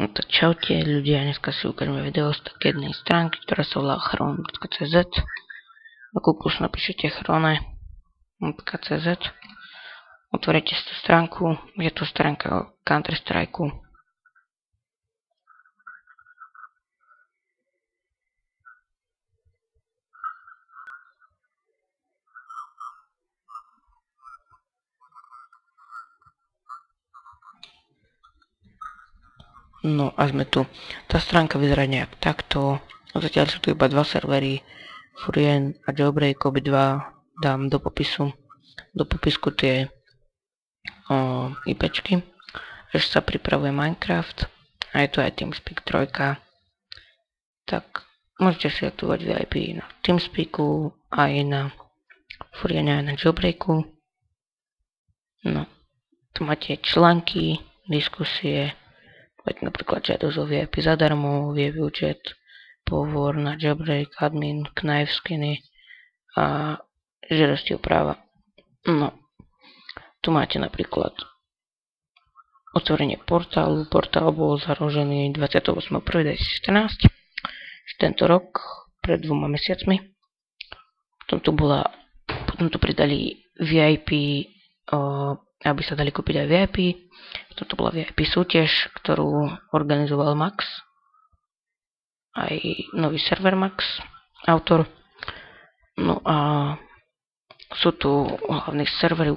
No tak čaute ľudia, dneska si ukážeme video z také jednej stránky, ktorá sa volá chrome.cz. Do Google napíšete chrome.cz. Otvorite si tú stránku, je to stránka o Counter Strike. No a sme tu. Tá stránka vyzerá nejak takto. Zatiaľ sú tu iba dva servery, Furien a Jailbreak, obidva dám do popisu. Do popisku tie IPčky. Ešte sa pripravuje Minecraft a je tu aj TeamSpeak 3. Tak môžete si aktivovať VIP na TeamSpeaku aj na Furiene aj na Jailbreaku. No, tu máte články, diskusie, napríklad žiadosť o VIP zadarmo, VIP účet, pohovor na Jailbreak, admin, knife skiny a žiadosti o práva. No, tu máte napríklad otvorenie portálu. Portál bol založený 28.1.2014, tento rok, pred 2 mesiacmi. Potom tu pridali VIP, aby sa dali kúpiť aj VIP. Toto bola VIP súťaž, ktorú organizoval Max. Aj nový server Max, autor. No a sú tu hlavní servery,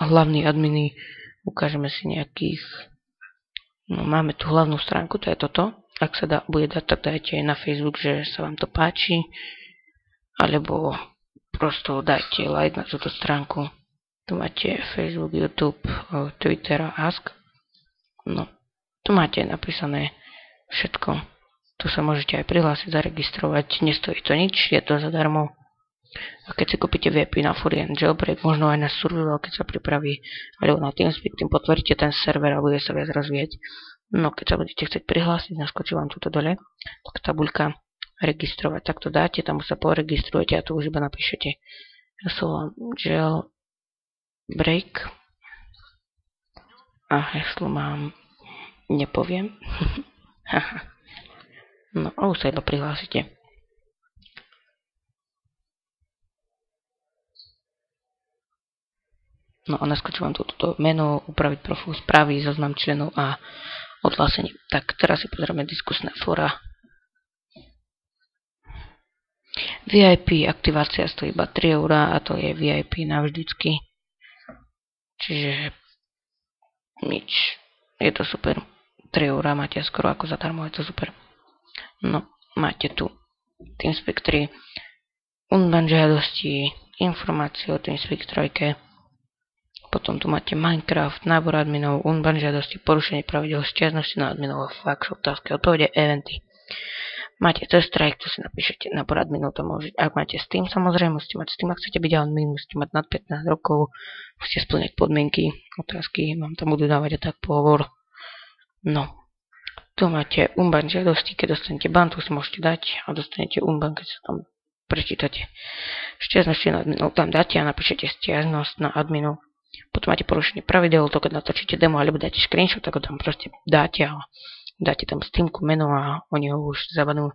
hlavní adminy, ukážeme si nejakých. No máme tu hlavnú stránku, to je toto. Ak sa bude dať, tak dajte na Facebook, že sa vám to páči. Alebo prosto dajte like na túto stránku. Tu máte Facebook, YouTube, Twitter a Ask. No, tu máte napísané všetko. Tu sa môžete aj prihlásiť, zaregistrovať. Nestojí to nič, je to zadarmo. A keď si kúpite VIP na Furien Jailbreak, možno aj na survival, keď sa pripraví, alebo na TeamSpeak, tým potvrdíte ten server a bude sa viac rozvíjať. No, keď sa budete chcieť prihlásiť, naskočí vám tuto dole, tak tabuľka registrovať. Tak to dáte, tam sa poregistrujete a tu už iba napíšete. Ja sa volám Jailbreak a heslo mám, nepoviem. No a už sa iba prihlásite. No a naskočí vám toto meno, upraviť profil, správy, zoznam členov a odhlásenie. Tak teraz si pozrieme diskusné fóra. VIP aktivácia stojí iba 3 € a to je VIP navždycky. Čiže nič. Je to super. 3 € máte skoro ako zadarmo, je to super. No, máte tu TeamSpeak 3, unban žiadosti, informácie o TeamSpeak 3. Potom tu máte Minecraft, nábor adminov, unban žiadosti, porušenie pravidel, sťažnosti na adminov, fax, otázky, odpovede, eventy. Máte test strike, to si napíšete, nábor adminov to môžete. Ak máte Steam, samozrejme musíte mať Steam, ak chcete byť admin, musíte mať nad 15 rokov, musíte splňať podmienky, otázky, vám tam budú dávať a tak pohovor. No, tu máte unban žiadosti, keď dostanete ban, tu si môžete dať a dostanete unban, keď sa tam prečítate. Sťažnosti na adminov tam dáte a napíšete sťažnosť na adminov. Potom máte porušenie pravidel, to keď natočíte demo alebo dáte screenshot, tak ho tam proste dáte a dáte tam Steamku meno a oni ho už zabanú.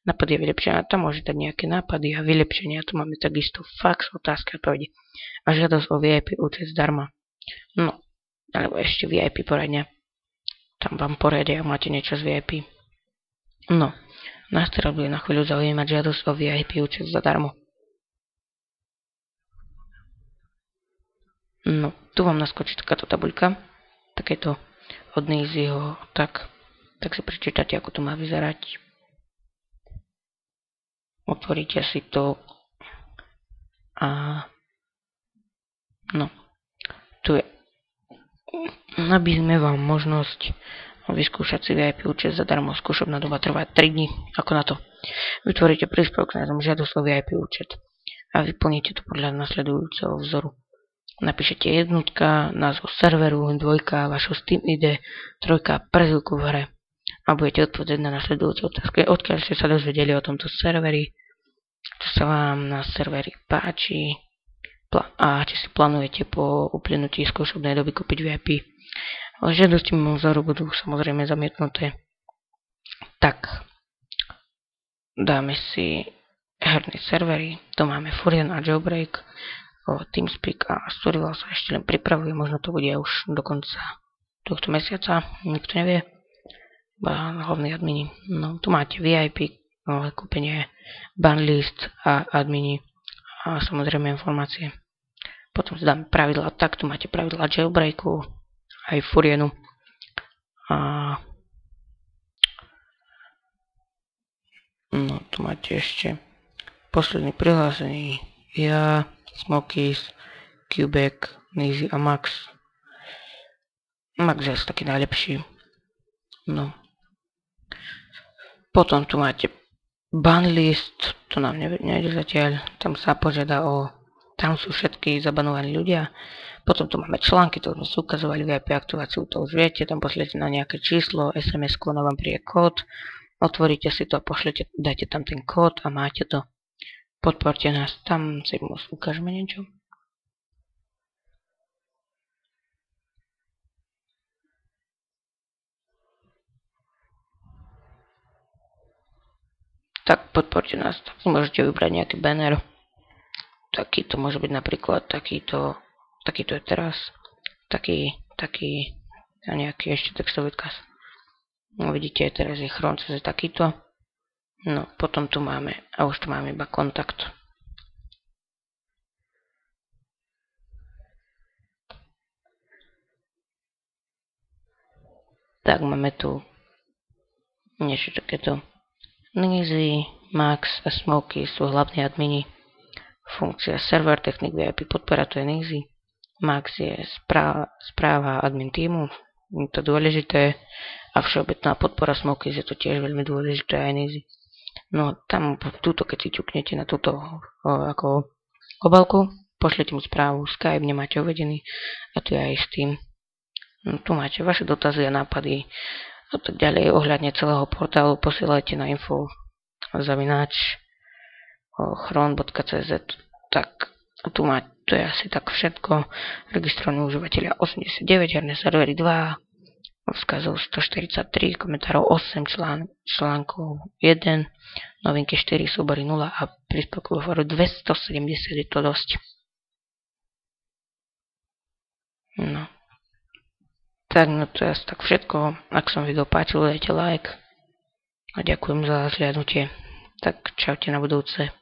Nápady a vylepšenia, tam môže dať nejaké nápady a vylepšenia, tu máme takisto fax, otázky, odpovede a žiadosť o VIP účet zdarma. No, alebo ešte VIP poradňa, tam vám poradia, ak máte niečo z VIP. No, nás teraz bude na chvíľu zaujímať žiadosť o VIP účet zadarmo. No, tu vám naskočí takáto tabuľka, takéto od Easyho, tak si prečítate, ako to má vyzerať. Otvoríte si to a no, tu je. Nabízme vám možnosť vyskúšať si VIP účet zadarmo. Skúšobná doba trvá 3 dní. Ako na to? Vytvoríte príspevok s názvom žiadosť o VIP účet a vyplníte to podľa nasledujúceho vzoru. Napíšete jednotka, názov serveru, 2, vašu Steam ID, 3, prezivku v hre a budete odpovedať na nasledujúce otázky. Odkiaľ ste sa dozvedeli o tomto serveri, čo sa vám na serveri páči a či si plánujete po uplynutí skúšobnej doby kúpiť VIP. Ale žiadosti mimo vzoru budú samozrejme zamietnuté. Tak, dáme si herné servery, tu máme Furion a Jailbreak, TeamSpeak a Storyville sa ešte len pripravuje, možno to bude už do konca tohto mesiaca, nikto nevie, hlavní admini. No, tu máte VIP, kúpenie, banlist a admini a samozrejme informácie. Potom si dáme pravidlá, tak tu máte pravidlá Jailbreaku, aj Furionu a no, tu máte ešte posledný prihlásený, ja, Smokies, Quebec, Nizy a Max. Max je taký najlepší. No. Potom tu máte banlist, to nám nejde zatiaľ, tam sa požiada tam sú všetky zabanovaní ľudia. Potom tu máme články, to sme si ukazovali, VIP aktiváciu, to už viete, tam pošlete na nejaké číslo, SMS-ku, vám príde kód, otvoríte si to a pošlete, dajte tam ten kód a máte to. Podporte nás, tam si ukážeme niečo. Tak podporte nás, tak si môžete vybrať nejaký banner. Takýto môže byť napríklad, takýto je teraz, taký a nejaký ešte textový odkaz. No vidíte, teraz je Chronces je takýto. No, potom tu máme, a už tu máme iba kontakt. Tak máme tu niečo takéto. Nizy, Max a Smoky sú hlavní admini. Funkcia server, technik VIP podpora, to je Nizy. Max je správa admin týmu, je to dôležité. A všeobecná podpora Smoky je to tiež veľmi dôležité aj Nizy. No tam túto, keď si ťuknete na túto ako obálku, pošlete mu správu, Skype nemáte uvedený a tu je aj s tým. No, tu máte vaše dotazy a nápady a tak ďalej ohľadne celého portálu, posielajte na info@chron.cz. Tak tu to je asi tak všetko. Registrovaní užívateľia 89, herné servery 2, vzkazov 143, komentárov 8, článkov 1, novinky 4, súbory 0 a príspevkov vo fóru 270, je to dosť. No. Tak, no to je asi tak všetko. Ak sa vám video páčilo, dajte like. A ďakujem za zhliadnutie. Tak čaute na budúce.